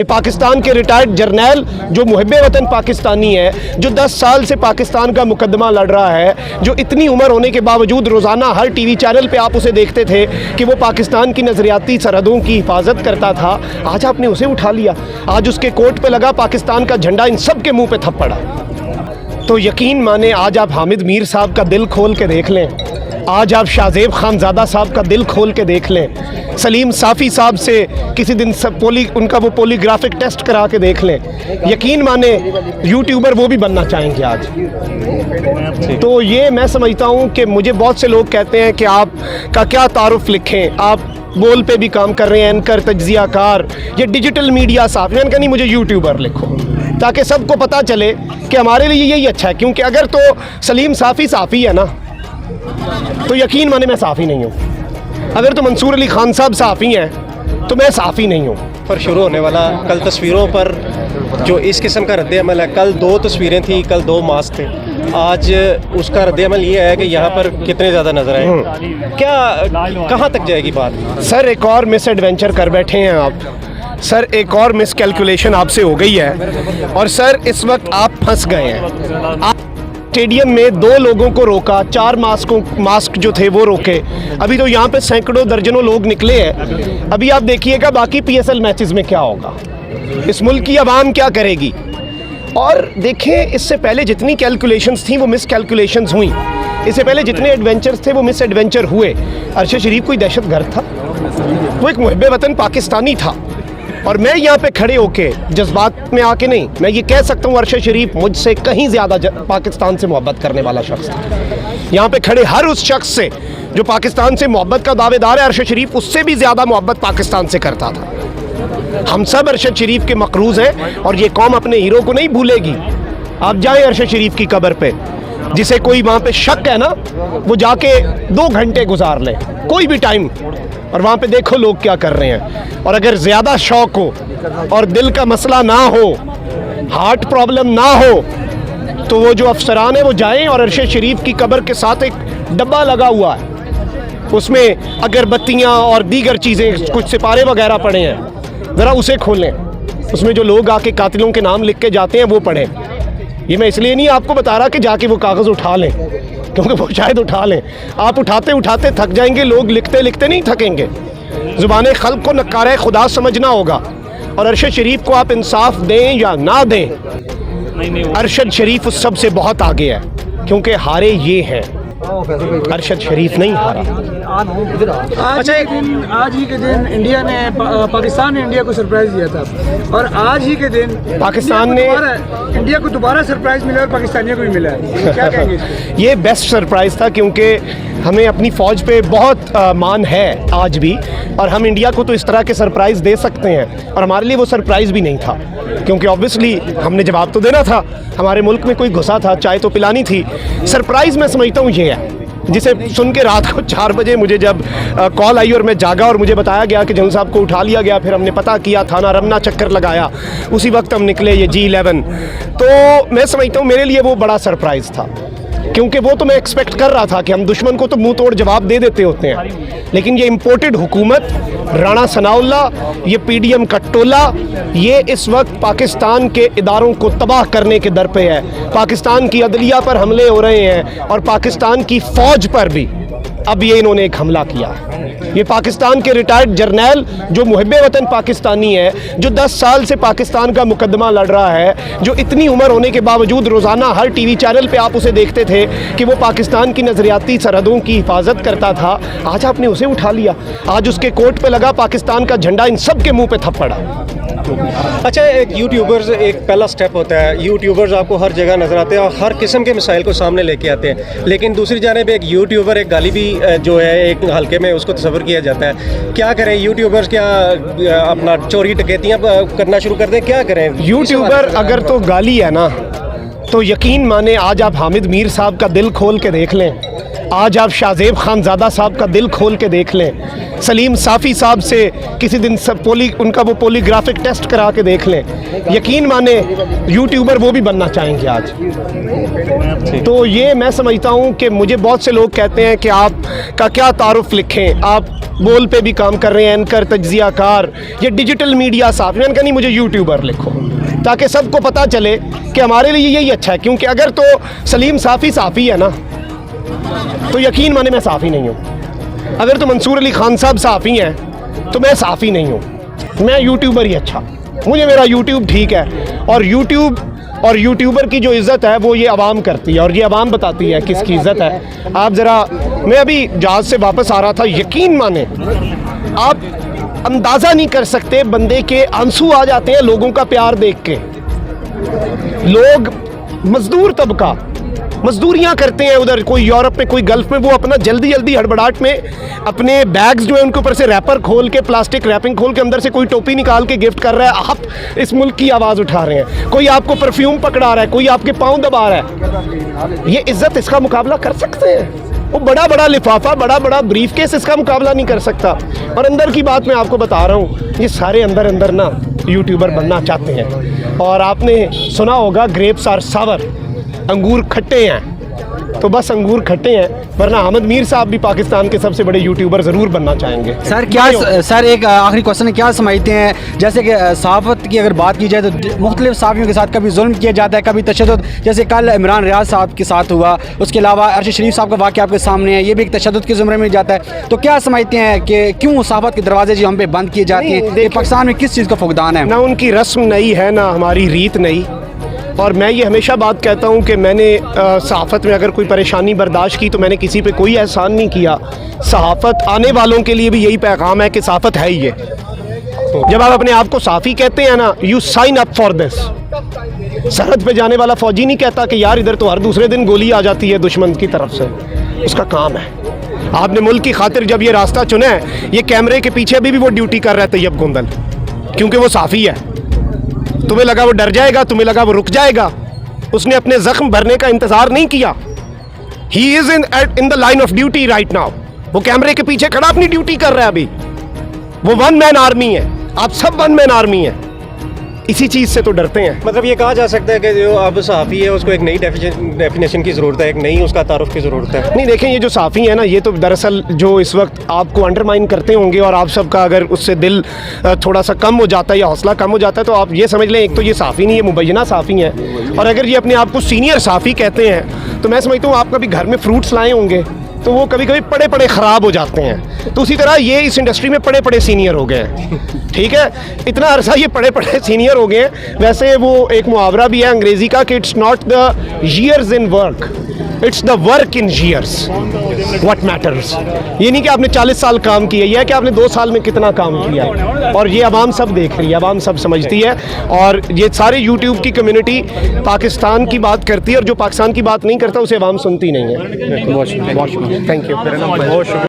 पाकिस्तान के रिटायर्ड जर्नैल जो मुहिब्बे वतन पाकिस्तानी है, जो 10 साल से पाकिस्तान का मुकदमा लड़ रहा है, जो इतनी उम्र होने के बावजूद रोज़ाना हर टीवी चैनल पे आप उसे देखते थे कि वो पाकिस्तान की नज़रियाती सरहदों की हिफाजत करता था, आज आपने उसे उठा लिया। आज उसके कोट पे लगा पाकिस्तान का झंडा, इन सब के मुँह पे थप्पड़ा। तो यकीन माने आज आप हामिद मीर साहब का दिल खोल के देख लें, आज आप शाहजेब खानज़ादा साहब का दिल खोल के देख लें, सलीम साफ़ी साहब से किसी दिन उनका वो पॉलीग्राफिक टेस्ट करा के देख लें। यकीन माने यूट्यूबर वो भी बनना चाहेंगे आज। तो ये मैं समझता हूँ कि मुझे बहुत से लोग कहते हैं कि आप का क्या तारुफ लिखें, आप बोल पे भी काम कर रहे हैं, एंकर, तज्जियाकार, ये डिजिटल मीडिया साहब। मैंने कहा नहीं, मुझे यूट्यूबर लिखो ताकि सबको पता चले कि हमारे लिए यही अच्छा है। क्योंकि अगर तो सलीम साफ़ी है ना, तो यकीन माने मैं साफ़ी नहीं हूँ। अगर तो मंसूर अली खान साहब साफ़ी हैं तो मैं साफ़ी नहीं हूँ। पर शुरू होने वाला कल तस्वीरों पर जो इस किस्म का रद्द-ए-अमल है, कल 2 तस्वीरें थी, कल 2 मास्क थे, आज उसका रद्द-ए-अमल ये है कि यहाँ पर कितने ज़्यादा नज़र आए। क्या कहाँ तक जाएगी बात? सर एक और मिस एडवेंचर कर बैठे हैं आप। सर एक और मिस कैलकुलेशन आपसे हो गई है और सर इस वक्त आप फंस गए हैं। स्टेडियम में 2 लोगों को रोका, 4 मास्क जो थे वो रोके। अभी तो यहाँ पे सैकड़ों दर्जनों लोग निकले हैं। अभी आप देखिएगा बाकी PSL मैचेस में क्या होगा, इस मुल्क की आवाम क्या करेगी। और देखें, इससे पहले जितनी कैलकुलेशंस थी वो मिस कैलकुलेशंस हुई, इससे पहले जितने एडवेंचर्स थे वो मिस एडवेंचर हुए। अरशद शरीफ कोई दहशतगर्द था, वो एक मुहिब्बे वतन पाकिस्तानी था। और मैं यहाँ पे खड़े होके जज्बात में आके नहीं, मैं ये कह सकता हूँ अरशद शरीफ मुझसे कहीं ज़्यादा पाकिस्तान से मोहब्बत करने वाला शख्स था। यहाँ पे खड़े हर उस शख्स से जो पाकिस्तान से मोहब्बत का दावेदार है, अरशद शरीफ उससे भी ज़्यादा मोहब्बत पाकिस्तान से करता था। हम सब अरशद शरीफ के मकरूज़ हैं और ये कौम अपने हीरो को नहीं भूलेगी। आप जाएँ अरशद शरीफ की कब्र पे, जिसे कोई वहाँ पे शक है ना, वो जाके 2 घंटे गुजार ले, कोई भी टाइम, और वहाँ पे देखो लोग क्या कर रहे हैं। और अगर ज़्यादा शौक हो और दिल का मसला ना हो, हार्ट प्रॉब्लम ना हो, तो वो जो अफसरान है वो जाएं और अरशद शरीफ की कब्र के साथ एक डब्बा लगा हुआ है, उसमें अगरबत्तियाँ और दीगर चीज़ें, कुछ सिपारे वगैरह पड़े हैं, ज़रा उसे खोलें। उसमें जो लोग आके कातिलों के नाम लिख के जाते हैं वो पढ़ें। ये मैं इसलिए नहीं आपको बता रहा कि जाके वो कागज़ उठा लें, क्योंकि वो शायद उठा लें, आप उठाते उठाते थक जाएंगे, लोग लिखते लिखते नहीं थकेंगे। ज़ुबान खल्क़ को नक्कारे खुदा समझना होगा। और अरशद शरीफ को आप इंसाफ दें या ना दें, अरशद शरीफ उस सब से बहुत आगे है, क्योंकि हारे ये हैं, अरशद शरीफ नहीं हारा। आज ही के दिन इंडिया ने पाकिस्तान ने इंडिया को सरप्राइज दिया था, और आज ही के दिन पाकिस्तान ने इंडिया को दोबारा सरप्राइज मिला और पाकिस्तानियों को भी मिला है। क्या कहेंगे? ये बेस्ट सरप्राइज था, क्योंकि हमें अपनी फ़ौज पे बहुत मान है आज भी, और हम इंडिया को तो इस तरह के सरप्राइज़ दे सकते हैं। और हमारे लिए वो सरप्राइज़ भी नहीं था, क्योंकि ऑब्वियसली हमने जवाब तो देना था, हमारे मुल्क में कोई घुसा था, चाय तो पिलानी थी। सरप्राइज़ मैं समझता हूँ ये है, जिसे सुन के रात को 4 बजे मुझे जब कॉल आई और मैं जागा और मुझे बताया गया कि जनरल साहब को उठा लिया गया, फिर हमने पता किया, थाना रमना चक्कर लगाया, उसी वक्त हम निकले ये G11। तो मैं समझता हूँ मेरे लिए वो बड़ा सरप्राइज़ था, क्योंकि वो तो मैं एक्सपेक्ट कर रहा था कि हम दुश्मन को तो मुंह तोड़ जवाब दे देते होते हैं, लेकिन ये इम्पोर्टेड हुकूमत, राणा सनाउल्लाह, ये PDM का टोला, ये इस वक्त पाकिस्तान के इदारों को तबाह करने के दर पे है। पाकिस्तान की अदलिया पर हमले हो रहे हैं और पाकिस्तान की फ़ौज पर भी अब ये इन्होंने एक हमला किया है। ये पाकिस्तान के रिटायर्ड जर्नैल जो मुहिब्बे वतन पाकिस्तानी है, जो 10 साल से पाकिस्तान का मुकदमा लड़ रहा है, जो इतनी उम्र होने के बावजूद रोज़ाना हर टीवी चैनल पे आप उसे देखते थे कि वो पाकिस्तान की नज़रियाती सरहदों की हिफाजत करता था, आज आपने उसे उठा लिया। आज उसके कोट पे लगा पाकिस्तान का झंडा, इन सब के मुँह पे थप्पड़ा। अच्छा, एक यूट्यूबर्स एक पहला स्टेप होता है, यूट्यूबर्स आपको हर जगह नज़र आते हैं और हर किस्म के मसाइल को सामने लेके आते हैं, लेकिन दूसरी जानिब एक यूट्यूबर एक गाली भी जो है एक हल्के में उसको तस्वर किया जाता है। क्या करें यूट्यूबर्स? क्या अपना चोरी डकैतियाँ करना शुरू कर दें? क्या करें? यूट्यूबर अगर तो गाली है ना, तो यकीन माने आज आप हामिद मीर साहब का दिल खोल के देख लें, आज आप शाहजेब खानज़ादा साहब का दिल खोल के देख लें, सलीम साफ़ी साहब से किसी दिन उनका वो पॉलीग्राफिक टेस्ट करा के देख लें, यकीन माने यूट्यूबर वो भी बनना चाहेंगे आज। तो ये मैं समझता हूँ कि मुझे बहुत से लोग कहते हैं कि आप का क्या तारुफ लिखें, आप बोल पे भी काम कर रहे हैं, एंकर, तज्जियाकार, ये डिजिटल मीडिया साफ। मैंने कहा नहीं, मुझे यूट्यूबर लिखो ताकि सबको पता चले कि हमारे लिए यही अच्छा है। क्योंकि अगर तो सलीम साफ़ी है ना, तो यकीन माने मैं साफ़ी नहीं हूँ। अगर तो मंसूर अली खान साहब साफ़ी हैं तो मैं साफ़ी नहीं हूँ, मैं यूट्यूबर ही अच्छा। मुझे मेरा यूट्यूब ठीक है, और यूट्यूबर की जो इज़्ज़त है वो ये आवाम करती है, और ये आवाम बताती है किसकी इज़्ज़त है। आप ज़रा, मैं अभी जहाज़ से वापस आ रहा था, यकीन माने आप अंदाज़ा नहीं कर सकते, बंदे के आंसू आ जाते हैं लोगों का प्यार देख के। लोग मजदूर तबका मजदूरियां करते हैं उधर, कोई यूरोप में, कोई गल्फ में, वो अपना जल्दी जल्दी हड़बड़ाहट में अपने बैग्स जो है उनके ऊपर से रैपर खोल के, प्लास्टिक रैपिंग खोल के अंदर से कोई टोपी निकाल के गिफ्ट कर रहा है। आप इस मुल्क की आवाज़ उठा रहे हैं, कोई आपको परफ्यूम पकड़ा रहा है, कोई आपके पाँव दबा रहा है। ये इज्जत, इसका मुकाबला कर सकते हैं? वो बड़ा बड़ा लिफाफा, बड़ा बड़ा ब्रीफ केस इसका मुकाबला नहीं कर सकता। और अंदर की बात मैं आपको बता रहा हूँ, ये सारे अंदर ना यूट्यूबर बनना चाहते हैं। और आपने सुना होगा ग्रेप्स आर सावर, अंगूर खट्टे हैं, तो बस अंगूर खट्टे हैं, वरना अहमद मीर साहब भी पाकिस्तान के सबसे बड़े यूट्यूबर ज़रूर बनना चाहेंगे। सर एक आखिरी क्वेश्चन है, क्या समझते हैं, जैसे कि सहाफ़त की अगर बात की जाए तो मुख्तलिफ सहाफ़ियों के साथ कभी जुल्म किया जाता है, कभी तशद्दुद, जैसे कल इमरान रियाज साहब के साथ हुआ, उसके अलावा अरशद शरीफ साहब का वाक़या आपके सामने है, ये भी एक तशद्दुद के ज़ुमरे में जाता है। तो क्या समझते हैं कि क्यों सहाफ़त के दरवाजे जो हम पे बंद किए जाते हैं, ये पाकिस्तान में किस चीज़ का फुकदान है? ना उनकी रस्म नहीं है, ना हमारी रीत नहीं। और मैं ये हमेशा बात कहता हूँ कि मैंने सहाफ़त में अगर कोई परेशानी बर्दाश्त की तो मैंने किसी पे कोई एहसान नहीं किया। सहाफ़त आने वालों के लिए भी यही पैगाम है कि सहाफ़त है ही ये। जब आप अपने आप को साफ़ी कहते हैं ना, you sign up for this. सरहद पे जाने वाला फ़ौजी नहीं कहता कि यार इधर तो हर दूसरे दिन गोली आ जाती है दुश्मन की तरफ से, उसका काम है। आपने मुल्क की खातिर जब ये रास्ता चुना है, ये कैमरे के पीछे भी वो ड्यूटी कर रहा है तैयब गोंदल, क्योंकि वो साफ़ी है। तुम्हें लगा वो डर जाएगा, तुम्हें लगा वो रुक जाएगा, उसने अपने जख्म भरने का इंतजार नहीं किया। He is in the line of duty right now. वो कैमरे के पीछे खड़ा अपनी ड्यूटी कर रहा है अभी। वो वन मैन आर्मी है, आप सब वन मैन आर्मी है। इसी चीज़ से तो डरते हैं। मतलब ये कहा जा सकता है कि जो अब सहाफ़ी है उसको एक नई डेफिनेशन की ज़रूरत है, एक नई उसका तारुफ की ज़रूरत है। नहीं देखें, ये जो साफ़ी है ना, ये तो दरअसल जो इस वक्त आपको अंडरमाइन करते होंगे, और आप सबका अगर उससे दिल थोड़ा सा कम हो जाता है या हौसला कम हो जाता है, तो आप ये समझ लें, एक तो ये साफ़ी नहीं है, मुबैना साफ़ी है। और अगर ये अपने आप को सीनियर साफ़ी कहते हैं, तो मैं समझता हूँ आप कभी घर में फ्रूट्स लाए होंगे तो वो कभी कभी पड़े पड़े ख़राब हो जाते हैं। तो उसी तरह ये इस इंडस्ट्री में पड़े पड़े सीनियर हो गए हैं। ठीक है, इतना अरसा ये पड़े पड़े सीनियर हो गए हैं। वैसे वो एक मुहावरा भी है अंग्रेज़ी का कि it's not the years in work, it's the work in years what matters. ये नहीं कि आपने 40 साल काम किया, यह है कि आपने 2 साल में कितना काम किया। और ये आवाम सब देख रही है, आवाम सब समझती है। और ये सारे यूट्यूब की कम्युनिटी पाकिस्तान की बात करती है, और जो पाकिस्तान की बात नहीं करता उसे आवाम सुनती नहीं है। Thank you.